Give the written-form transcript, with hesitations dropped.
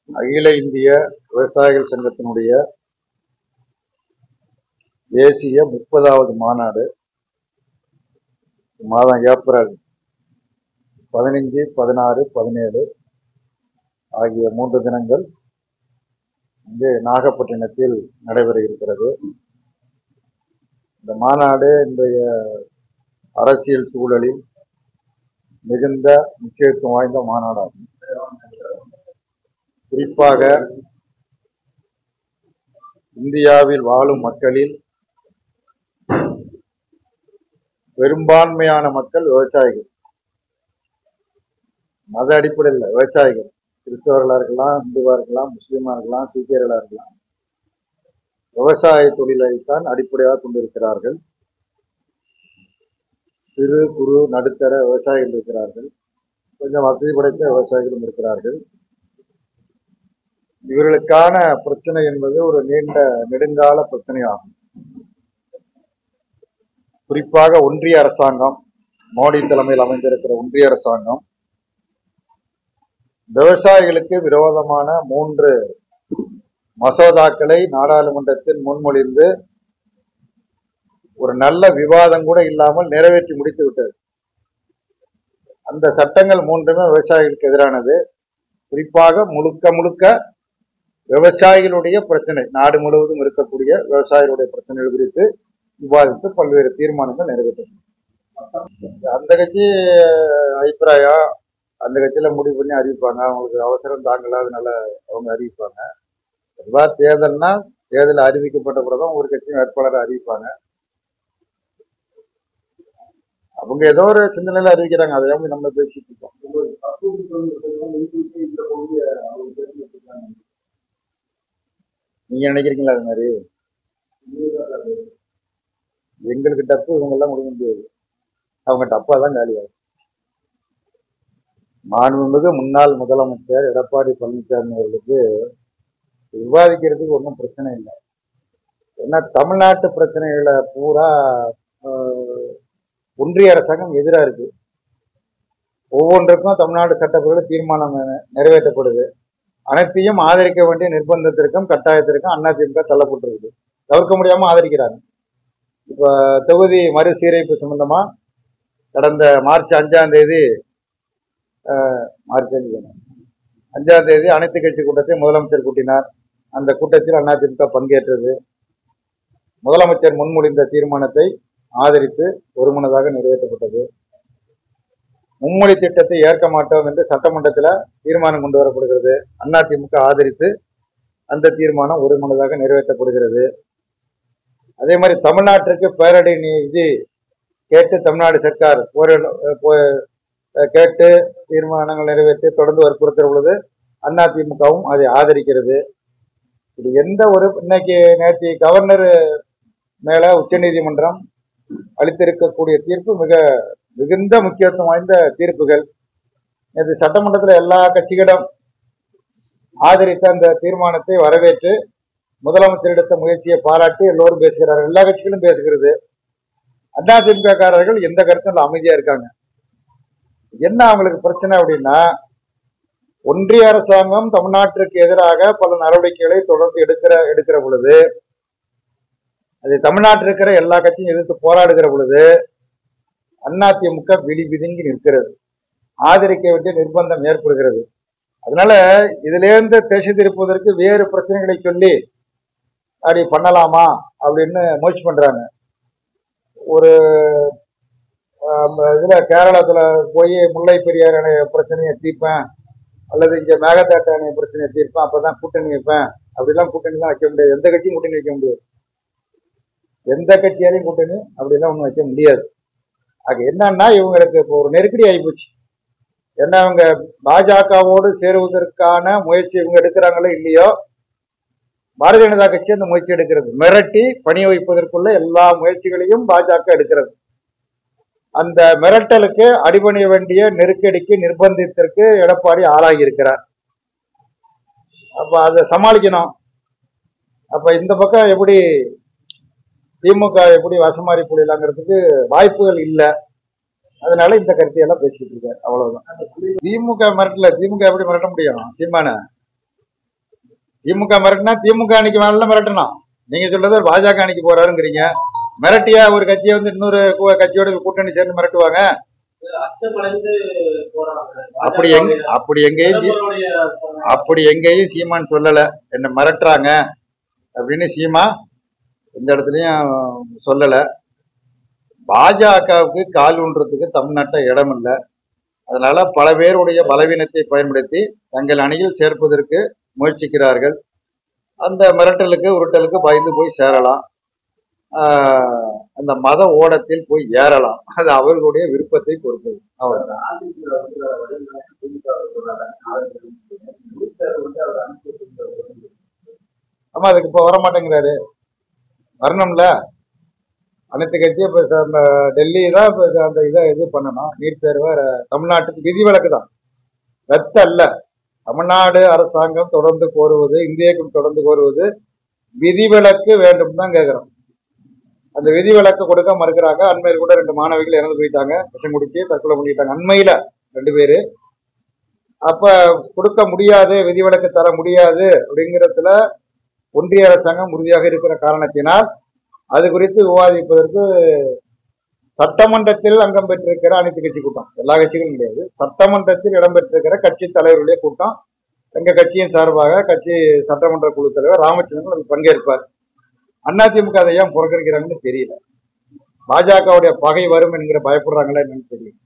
அகில இந்திய விவசாயிகள் சங்கத்தினுடைய தேசிய 30வது மாநாடு மாதம் ஏப்ரல் 15, 16, 17 ஆகிய 3 தினங்கள் இங்கே நாகப்பட்டினத்தில் நடைபெற இருக்கிறது. இந்த மாநாடு இன்றைய அரசியல் சூழலில் மிகுந்த முக்கியத்துவம் வாய்ந்த மாநாடாகும். குறிப்பாக இந்தியாவில் வாழும் மக்களில் பெரும்பான்மையான மக்கள் விவசாயிகள். மத அடிப்படையில் விவசாயிகள், கிறிஸ்தவர்களாக இருக்கலாம், இந்துவா இருக்கலாம், முஸ்லீமா இருக்கலாம், சீக்கியர்களாக இருக்கலாம், விவசாய தொழிலைத்தான் அடிப்படையாக கொண்டிருக்கிறார்கள். சிறு குறு நடுத்தர விவசாயிகள் இருக்கிறார்கள், கொஞ்சம் வசதி படைத்த விவசாயிகளும் இருக்கிறார்கள். இவர்களுக்கான பிரச்சனை என்பது ஒரு நீண்ட நெடுங்கால பிரச்சனையாகும். குறிப்பாக ஒன்றிய அரசாங்கம், மோடி தலைமையில் அமைந்திருக்கிற ஒன்றிய அரசாங்கம் விவசாயிகளுக்கு விரோதமான 3 மசோதாக்களை நாடாளுமன்றத்தில் முன்மொழிந்து ஒரு நல்ல விவாதம் கூட இல்லாமல் நிறைவேற்றி முடித்து விட்டது. அந்த சட்டங்கள் 3மே விவசாயிகளுக்கு எதிரானது. குறிப்பாக முழுக்க விவசாயிகளுடைய பிரச்சனை, நாடு முழுவதும் இருக்கக்கூடிய விவசாயிகளுடைய பிரச்சனைகள் குறித்து விவாதித்து பல்வேறு தீர்மானங்கள் நிறைவேற்றப்படும். அந்த கட்சி அபிப்பிராயம் அந்த கட்சியில முடிவு பண்ணி அறிவிப்பாங்க. அவங்களுக்கு அவசரம் தாங்கல, அதனால அவங்க அறிவிப்பாங்க. பொதுவா தேர்தல்னா தேர்தல் அறிவிக்கப்பட்ட பிறகும் ஒரு கட்சி வேட்பாளரை அறிவிப்பாங்க. அவங்க ஏதோ ஒரு சிந்தனையில அறிவிக்கிறாங்க, அதை நம்ம பேசிட்டு இருக்கோம். நீங்க நினைக்கிறீங்களா அது மாதிரி? எங்களுக்கு டப்பு, இவங்க எல்லாம் முடிய முடியாது. அவங்க டப்பா தான் காலியாகும். மாண்புமிகு முன்னாள் முதலமைச்சர் எடப்பாடி பழனிசாமி அவர்களுக்கு விவாதிக்கிறதுக்கு ஒன்றும் பிரச்சனை இல்லை. ஏன்னா தமிழ்நாட்டு பிரச்சனைகளை பூரா ஒன்றிய அரசாங்கம் எதிராக இருக்கு. ஒவ்வொன்றுக்கும் தமிழ்நாடு சட்டப்பேரவையில் தீர்மானம் நிறைவேற்றப்படுது. அனைத்தையும் ஆதரிக்க வேண்டிய நிர்பந்தத்திற்கும் கட்டாயத்திற்கும் அதிமுக தள்ளப்பட்டிருக்கு. தவிர்க்க முடியாம ஆதரிக்கிறாங்க. இப்ப தொகுதி மறுசீரமைப்பு சம்பந்தமா கடந்த மார்ச் 5ஆம் தேதி அனைத்து கட்சி கூட்டத்தை முதலமைச்சர் கூட்டினார். அந்த கூட்டத்தில் அதிமுக பங்கேற்றது. முதலமைச்சர் முன்மொழிந்த தீர்மானத்தை ஆதரித்து ஒருமனதாக நிறைவேற்றப்பட்டது. மும்மொழி திட்டத்தை ஏற்க மாட்டோம் என்று சட்டமன்றத்தில் தீர்மானம் கொண்டு வரப்படுகிறது. அதிமுக ஆதரித்து அந்த தீர்மானம் ஒருமனதாக நிறைவேற்றப்படுகிறது. அதே மாதிரி தமிழ்நாட்டிற்கு பேரடி நிதி கேட்டு தமிழ்நாடு சர்க்கார் கேட்டு தீர்மானங்கள் நிறைவேற்றி தொடர்ந்து வற்புறுத்துகிற பொழுது அதிமுகவும் அதை ஆதரிக்கிறது. இது எந்த ஒரு இன்னைக்கு நேற்று கவர்னர் மேல உச்சநீதிமன்றம் அளித்திருக்கக்கூடிய தீர்ப்பு மிகுந்த முக்கியத்துவம் வாய்ந்த தீர்ப்புகள். இது சட்டமன்றத்தில் எல்லா கட்சிகளிடம் ஆதரித்த அந்த தீர்மானத்தை வரவேற்று முதலமைச்சர் எடுத்த முயற்சியை பாராட்டி எல்லோரும் பேசுகிறார்கள். எல்லா கட்சிகளும் பேசுகிறது. அதிமுக காரர்கள் எந்த கருத்தும் அமைதியா இருக்காங்க. என்ன அவங்களுக்கு பிரச்சனை அப்படின்னா, ஒன்றிய அரசாங்கம் தமிழ்நாட்டிற்கு எதிராக பல நடவடிக்கைகளை தொடர்ந்து எடுக்கிற பொழுது, அது தமிழ்நாட்டில் இருக்கிற எல்லா கட்சியும் எதிர்த்து போராடுகிற பொழுது அதிமுக விதிங்கி நிற்கிறது. ஆதரிக்க வேண்டிய நிர்பந்தம் ஏற்படுகிறது. அதனால இதிலிருந்து திசை திருப்பதற்கு வேறு பிரச்சனைகளை சொல்லி அப்படி பண்ணலாமா அப்படின்னு முயற்சி பண்றாங்க. ஒரு இதுல கேரளத்துல போய் முல்லை பெரியார் அணை பிரச்சனையை தீர்ப்பேன், அல்லது இங்க மேகதாட்டு அணை பிரச்சனையை தீர்ப்பேன், அப்பதான் கூட்டணி வைப்பேன், அப்படிலாம் கூட்டணி தான் வைக்க முடியாது. எந்த கட்சியும் கூட்டணி வைக்க முடியாது. எந்த கட்சியாலையும் கூட்டணி அப்படிலாம் ஒன்றும் வைக்க முடியாது. அது என்னன்னா, இவங்களுக்கு இப்போ ஒரு நெருக்கடி ஆகிப்போச்சு. ஏன்னா அவங்க பாஜகவோடு சேருவதற்கான முயற்சி இவங்க எடுக்கிறாங்களோ இல்லையோ, பாரதிய ஜனதா கட்சி அந்த முயற்சி எடுக்கிறது. மிரட்டி பணி வைப்பதற்குள்ள எல்லா முயற்சிகளையும் பாஜக எடுக்கிறது. அந்த மிரட்டலுக்கு அடிபணிய வேண்டிய நெருக்கடிக்கு நிர்பந்தத்திற்கு எடப்பாடி ஆளாகி இருக்கிறார். அப்ப அதை சமாளிக்கணும். அப்ப இந்த பக்கம் எப்படி திமுக எப்படி வசமாறி போடலாங்கிறதுக்கு வாய்ப்புகள் இல்லை. அதனால இந்த கருத்தையெல்லாம் பேசிட்டு இருக்காரு. அவ்வளவுதான். திமுக மிரட்டல. திமுக எப்படி மிரட்ட முடியும்? சீமான திமுக மிரட்டினா திமுக அன்னைக்கு மேல மிரட்டணும். நீங்க சொல்றது பாஜக அன்னைக்கு போறாருங்கிறீங்க. மிரட்டியா ஒரு கட்சியை வந்து இன்னொரு கட்சியோட கூட்டணி சேர்ந்து மிரட்டுவாங்க? அப்படி எங்கேயும் சீமான் சொல்லல என்ன மிரட்டுறாங்க அப்படின்னு. சீமா எந்த இடத்துலயும் சொல்லல. பாஜகவுக்கு கால் ஊன்றதுக்கு தமிழ்நாட்டை இடம் இல்லை. அதனால பல பேருடைய பலவீனத்தை பயன்படுத்தி தங்கள் அணியில் சேர்ப்பதற்கு முயற்சிக்கிறார்கள். அந்த மிரட்டலுக்கு உருட்டலுக்கு பயந்து போய் சேரலாம். அந்த மத ஓடத்தில் போய் ஏறலாம். அது அவர்களுடைய விருப்பத்தை பொறுத்தது. அவ்வளவுதான். ஆமா, அதுக்கு இப்ப வரமாட்டேங்கிறாரு. வரணும்ல. அனைத்து கட்சியும் இப்ப டெல்லி தான் அந்த இதை இது பண்ணணும். நீட் தேர்வை தமிழ்நாட்டுக்கு விதிவிலக்கு தான், ரத்து அல்ல. தமிழ்நாடு அரசாங்கம் தொடர்ந்து கோருவது, இந்தியாவுக்கு தொடர்ந்து கோருவது விதிவிலக்கு வேண்டும் தான் கேட்கிறோம். அந்த விதிவிலக்கு கொடுக்க மறுக்கிறாங்க. அண்மையில் கூட 2 மாணவிகள் இறந்து போயிட்டாங்க, விஷம் குடிச்சு தற்கொலை பண்ணிட்டாங்க. அண்மையில 2 பேரு. அப்ப கொடுக்க முடியாது, விதிவிலக்கு தர முடியாது அப்படிங்கிறதுல ஒன்றிய அரசாங்கம் உறுதியாக இருக்கிற காரணத்தினால் அது குறித்து விவாதிப்பதற்கு சட்டமன்றத்தில் அங்கம் பெற்றிருக்கிற அனைத்து கட்சி கூட்டம், எல்லா கட்சிகளும் கிடையாது, சட்டமன்றத்தில் இடம்பெற்றிருக்கிற கட்சி தலைவர்களுடைய கூட்டம், எங்க கட்சியின் சார்பாக கட்சி சட்டமன்ற குழு தலைவர் ராமச்சந்திரன் அதில் பங்கேற்பார். அதிமுக அதை ஏன் புறக்கணிக்கிறாங்கன்னு தெரியல. பாஜகவுடைய பகை வரும் என்கிற பயப்படுறாங்களா என்னன்னு தெரியல.